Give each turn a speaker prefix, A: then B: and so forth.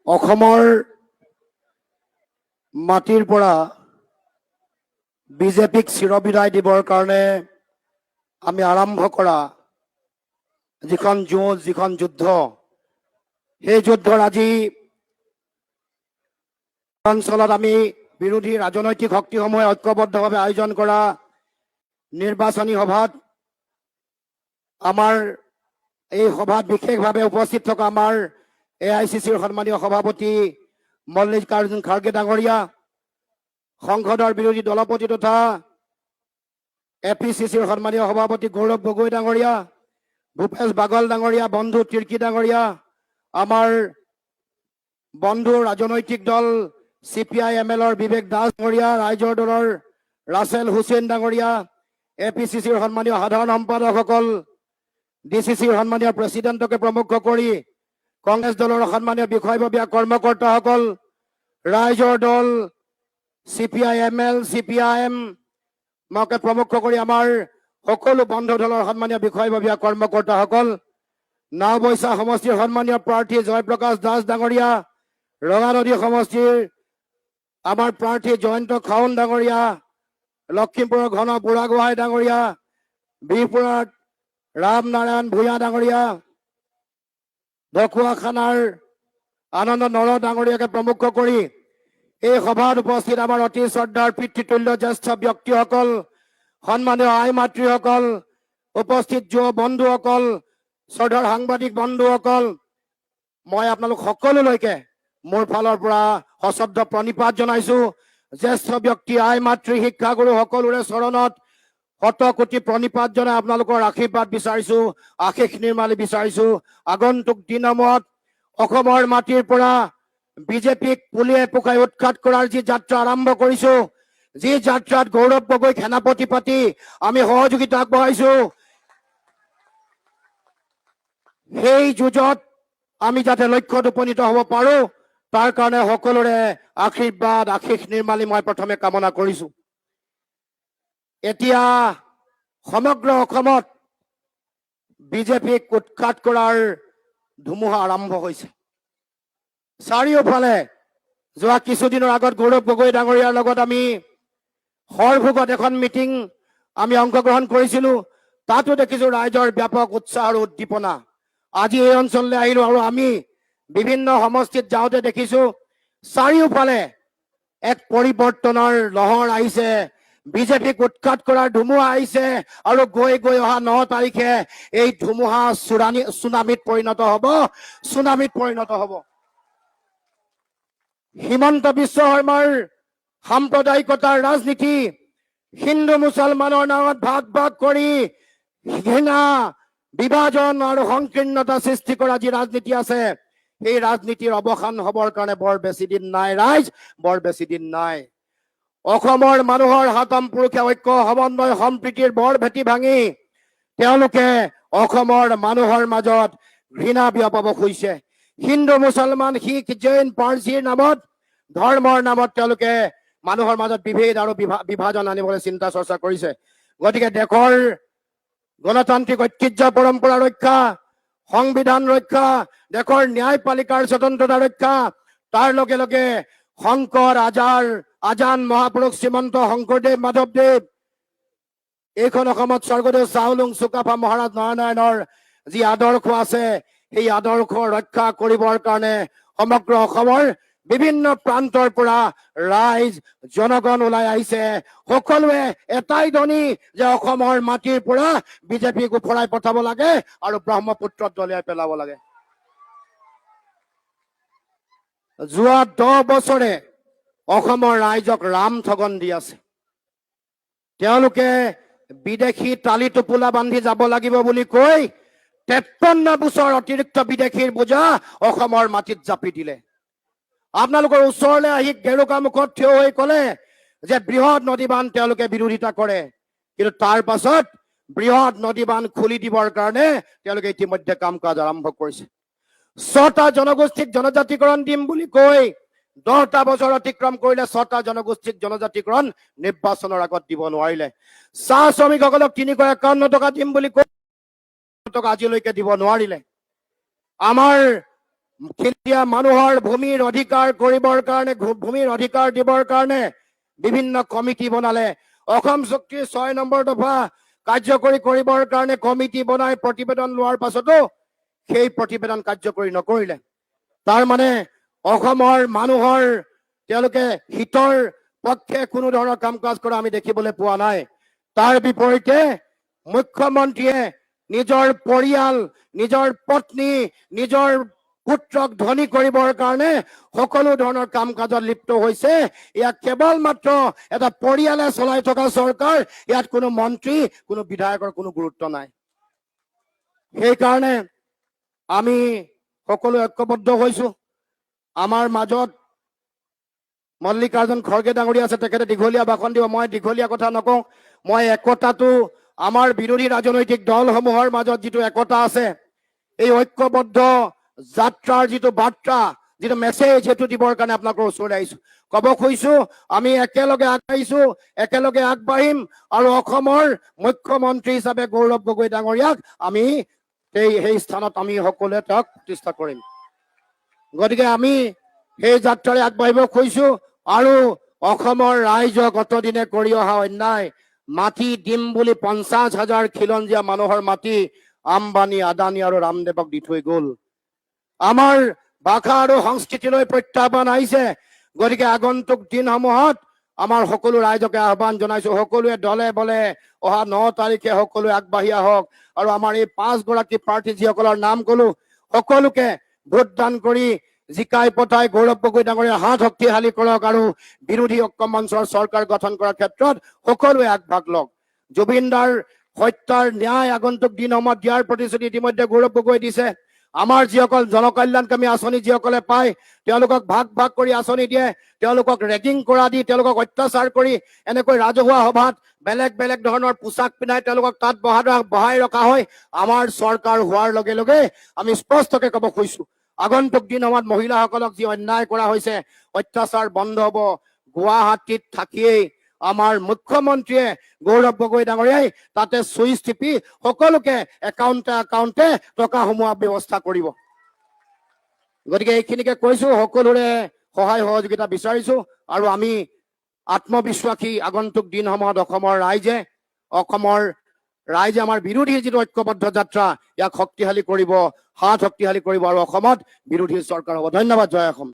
A: অসমৰ মাটিৰ পৰা বিজেপিক চিৰবিদায় দিবৰ কাৰণে আমি আৰম্ভ কৰা যিখন যুঁজ যিখন যুদ্ধ সেই যুদ্ধৰ আজি অঞ্চলত আমি বিৰোধী ৰাজনৈতিক শক্তিসমূহে ঐক্যবদ্ধভাৱে আয়োজন কৰা নিৰ্বাচনী সভাত আমাৰ এই সভাত বিশেষভাৱে উপস্থিত থকা আমাৰ AICCৰ সন্মানীয় সভাপতি মল্লিকাৰ্জুন খাৰ্গে ডাঙৰীয়া, সংসদৰ বিৰোধী দলপতি তথা APCCৰ সন্মানীয় সভাপতি গৌৰৱ গগৈ ডাঙৰীয়া, ভূপেশ বাগল ডাঙৰীয়া, বন্ধু তিৰ্কি ডাঙৰীয়া, আমাৰ বন্ধু ৰাজনৈতিক দল CPI-MLৰ বিবেক দাস ডাঙৰীয়া, ৰাইজৰ দলৰ ৰাছেল হুছেইন ডাঙৰীয়া, APCCৰ সন্মানীয় সাধাৰণ সম্পাদকসকল, DCCৰ সন্মানীয় প্ৰেচিডেণ্টকে প্ৰমুখ কৰি কংগ্ৰেছ দলৰ সন্মানীয় বিষয়ববীয়া কৰ্মকৰ্তাসকল, ৰাইজৰ দল CPI-ML CPIM মকে প্ৰমুখ কৰি আমাৰ সকলো বন্ধু দলৰ সন্মানীয় বিষয়ববীয়া কৰ্মকৰ্তাসকল, নাওবৈচা সমষ্টিৰ সন্মানীয় প্ৰাৰ্থী জয়প্ৰকাশ দাস ডাঙৰীয়া, ৰঙানদী সমষ্টিৰ আমাৰ প্ৰাৰ্থী জয়ন্ত খাউন ডাঙৰীয়া, লখিমপুৰৰ ঘন বুঢ়াগোহাঁই ডাঙৰীয়া, বিহপুৰত ৰামনাৰায়ণ ভূঞা ডাঙৰীয়া, ঢকুৱাখানাৰ আনন্দ নৰ ডাঙৰীয়াকে প্ৰমুখ কৰি এই সভাত উপস্থিত আমাৰ অতি শ্ৰদ্ধাৰ পিতৃতুল্য জ্যেষ্ঠ ব্যক্তিসকল, সন্মানীয় আই মাতৃসকল, উপস্থিত যুৱ বন্ধুসকল, শ্ৰদ্ধাৰ সাংবাদিক বন্ধুসকল, মই আপোনালোক সকলোলৈকে মোৰ ফালৰ পৰা সশ্ৰদ্ধ প্ৰণিপাত জনাইছো। জ্যেষ্ঠ ব্যক্তি আই মাতৃ শিক্ষাগুৰু সকলোৰে চৰণত শতকোটি প্ৰণিপাত জনাই আপোনালোকৰ আশীৰ্বাদ বিচাৰিছো, আশীষ নিৰ্মালি বিচাৰিছো। আগন্তুক দিনমত অসমৰ মাটিৰ পৰা বিজেপিক পুলিয়ে পোখাই উৎখাত কৰাৰ যি যাত্ৰা আৰম্ভ কৰিছো, যি যাত্ৰাত গৌৰৱ গগৈ সেনাপতি পাতি আমি সহযোগিতা আগবঢ়াইছো, সেই যুঁজত আমি যাতে লক্ষ্যত উপনীত হ'ব পাৰো তাৰ কাৰণে সকলোৰে আশীৰ্বাদ আশীষ নিৰ্মালি মই প্ৰথমে কামনা কৰিছো। এতিয়া সমগ্ৰ অসমত বিজেপিক উৎখাত কৰাৰ ধুমুহা আৰম্ভ হৈছে। চাৰিওফালে যোৱা কিছুদিনৰ আগত গৌৰৱ গগৈ ডাঙৰীয়াৰ লগত আমি সৰভোগত এখন মিটিং আমি অংশগ্ৰহণ কৰিছিলো, তাতো দেখিছো ৰাইজৰ ব্যাপক উৎসাহ আৰু উদ্দীপনা। আজি এই অঞ্চললৈ আহিলো আৰু আমি বিভিন্ন সমষ্টিত যাওঁতে দেখিছো চাৰিওফালে এক পৰিৱৰ্তনৰ লহৰ আহিছে, বিজেপিক উৎখাত কৰাৰ ধুমুহা আহিছে আৰু গৈ গৈ অহা 9 তাৰিখে এই ধুমুহা চুনামিত পৰিণত হ'ব। হিমন্ত বিশ্ব শৰ্মাৰ সাম্প্ৰদায়িকতাৰ ৰাজনীতি, হিন্দু মুছলমানৰ নামত ভাগ ভাগ কৰি ঘৃণা বিভাজন আৰু সংকীৰ্ণতা সৃষ্টি কৰা যি ৰাজনীতি আছে, সেই ৰাজনীতিৰ অৱসান হবৰ কাৰণে বৰ বেছি দিন নাই ৰাইজ, বৰ বেছি দিন নাই। অসমৰ মানুহৰ হাতম পুৰুষে ঐক্য সমন্বয় সম্প্ৰীতিৰ বৰ ভেটি ভাঙি তেওঁলোকে অসমৰ মানুহৰ মাজত ঘৃণা বিয়পাব খুজিছে। হিন্দু মুছলমান শিখ জৈন পাৰ্চীৰ নামত, ধৰ্মৰ নামত তেওঁলোকে মানুহৰ মাজত বিভেদ আৰু বিভাজন আনিবলৈ চিন্তা চৰ্চা কৰিছে। গতিকে দেশৰ গণতান্ত্ৰিক ঐতিহ্য পৰম্পৰা ৰক্ষা, সংবিধান ৰক্ষা, দেশৰ ন্যায়পালিকাৰ স্বতন্ত্ৰতা ৰক্ষা, তাৰ লগে লগে শংকৰ আজান মহাপুৰুষ শ্ৰীমন্ত শংকৰদেৱ মাধৱদেৱ, এইখন অসমত স্বৰ্গদেউ চাওলুং চুকাফা মহাৰাজ নৰনাৰায়ণৰ যি আদৰ্শ আছে, সেই আদৰ্শ ৰক্ষা কৰিবৰ কাৰণে সমগ্ৰ অসমৰ বিভিন্ন প্ৰান্তৰ পৰা ৰাইজ জনগণ ওলাই আহিছে। সকলোৱে এটাই ধ্বনি যে অসমৰ মাটিৰ পৰা বিজেপিক উফৰাই পঠাব লাগে আৰু ব্ৰহ্মপুত্ৰত দলিয়াই পেলাব লাগে। যোৱা 10 বছৰে অসমৰ ৰাইজক ৰাম ঠগন দি আছে। তেওঁলোকে বিদেশী টালি টোপোলা বান্ধি যাব লাগিব বুলি কৈ 53 বছৰ অতিৰিক্ত বিদেশীৰ বোজা অসমৰ মাটিত জাপি দিলে। আপোনালোকৰ ওচৰলৈ আহি গেৰুকা মুখত থিয় হৈ ক'লে যে বৃহৎ নদী বান্ধ তেওঁলোকে বিৰোধিতা কৰে, কিন্তু তাৰ পাছত বৃহৎ নদী বান্ধ খুলি দিবৰ কাৰণে তেওঁলোকে ইতিমধ্যে কাম কাজ আৰম্ভ কৰিছে। 6টা জনগোষ্ঠীক জনজাতিকৰণ দিম বুলি কৈ 10টা বছৰ অতিক্ৰম কৰিলে 6টা জনগোষ্ঠীক জনজাতিকৰণ নিৰ্বাচনৰ আগত দিব নোৱাৰিলে। চাহ শ্ৰমিকসকলক 351 টকা দিম বুলি কৈ টকা আজিলৈকে দিব নোৱাৰিলে। আমাৰ খিলঞ্জীয়া মানুহৰ ভূমিৰ অধিকাৰ কৰিবৰ কাৰণে ভূমিৰ অধিকাৰ দিবৰ কাৰণে বিভিন্ন কমিটি বনালে অসম চুক্তিৰ 6 নম্বৰ দফা কাৰ্যকৰী কৰিবৰ কাৰণে কমিটি বনাই প্ৰতিবেদন লোৱাৰ পাছতো সেই প্ৰতিবেদন কাৰ্যকৰী নকৰিলে তাৰ মানে অসমৰ মানুহৰ তেওঁলোকে হিতৰ পক্ষে কোনো ধৰণৰ কাম কাজ কৰা আমি দেখিবলৈ পোৱা নাই তাৰ বিপৰীতে মুখ্যমন্ত্ৰীয়ে নিজৰ পৰিয়াল নিজৰ পত্নী নিজৰ পুত্ৰক ধনী কৰিবৰ কাৰণে সকলো ধৰণৰ কাম কাজত লিপ্ত হৈছে ইয়াক কেৱল মাত্ৰ এটা পৰিয়ালে চলাই থকা চৰকাৰ ইয়াত কোনো মন্ত্ৰী কোনো বিধায়কৰ কোনো গুৰুত্ব নাই সেই কাৰণে আমি সকলো ঐক্যবদ্ধ হৈছো আমাৰ মাজত মল্লিকাৰ্জুন খৰগে ডাঙৰীয়া আছে তেখেতে দীঘলীয়া ভাষণ দিব মই দীঘলীয়া কথা নকওঁ মই একতাটো আমাৰ বিৰোধী ৰাজনৈতিক দলসমূহৰ মাজত যিটো একতা আছে এই ঐক্যবদ্ধ যাত্ৰাৰ যিটো বাৰ্তা যিটো মেছেজ সেইটো দিবৰ কাৰণে আপোনালোকৰ ওচৰলৈ আহিছো ক'ব খুজিছো আমি একেলগে আগবাঢ়িছো একেলগে আগবাঢ়িম আৰু অসমৰ মুখ্যমন্ত্ৰী হিচাপে গৌৰৱ গগৈ ডাঙৰীয়াক আমি সেই স্থানত আমি সকলোৱে তেওঁক প্ৰতিষ্ঠা কৰিম গতিকে আমি সেই যাত্ৰাৰে আগবাঢ়িব খুজিছো আৰু অসমৰ ৰাইজক অতদিনে কৰি অহা অন্যায় মাটি দিম বুলি 50,000 খিলঞ্জীয়া মানুহৰ মাটি আম্বানী আদানী আৰু ৰামদেৱক দি থৈ গ'ল আমাৰ ভাষা আৰু সংস্কৃতিলৈ প্ৰত্যাহ্বান আহিছে গতিকে আগন্তুক দিনসমূহত আমাৰ সকলো ৰাইজকে আহ্বান জনাইছো সকলোৱে দলে বলে অহা 9 তাৰিখে সকলোৱে আগবাঢ়ি আহক আৰু আমাৰ এই 5 গৰাকী প্ৰাৰ্থী যিসকলৰ নাম কলো সকলোকে ভোটদান কৰি জিকাই পঠাই গৌৰৱ গগৈ ডাঙৰীয়াৰ হাত শক্তিশালী কৰক আৰু বিৰোধী ঐক্য মঞ্চৰ চৰকাৰ গঠন কৰাৰ ক্ষেত্ৰত সকলোৱে আগভাগ লওক জুবিনদাৰ হত্যাৰ ন্যায় আগন্তুক দিনসমূহত দিয়াৰ প্ৰতিশ্ৰুতি ইতিমধ্যে গৌৰৱ গগৈ দিছে আমাৰ যিসকল জনকল্যাণকামী আঁচনি যিসকলে পায় তেওঁলোকক ভাগ ভাগ কৰি আঁচনি দিয়ে তেওঁলোকক ৰেগিং কৰা দি তেওঁলোকক অত্যাচাৰ কৰি এনেকৈ ৰাজহুৱা সভাত বেলেগ বেলেগ ধৰণৰ পোছাক পিন্ধাই তেওঁলোকক তাত বহাই ৰখা হয় আমাৰ চৰকাৰ হোৱাৰ লগে লগে আমি স্পষ্টকৈ ক'ব খুজিছো আগন্তুক দিনসমূহত মহিলাসকলক যি অন্যায় কৰা হৈছে অত্যাচাৰ বন্ধ হ'ব গুৱাহাটীত থাকিয়েই আমাৰ মুখ্যমন্ত্ৰীয়ে গৌৰৱ গগৈ ডাঙৰীয়াই তাতে চুইচ টিপি সকলোকে একাউণ্টে টকা সোমোৱাৰ ব্যৱস্থা কৰিব গতিকে এইখিনিকে কৈছো সকলোৰে সহায় সহযোগিতা বিচাৰিছো আৰু আমি আত্মবিশ্বাসী আগন্তুক দিনসমূহত অসমৰ ৰাইজে আমাৰ বিৰোধী যিটো ঐক্যবদ্ধ যাত্ৰা ইয়াক শক্তিশালী কৰিব হাত শক্তিশালী কৰিব আৰু অসমত বিৰোধী চৰকাৰ হ'ব ধন্যবাদ জয় অসম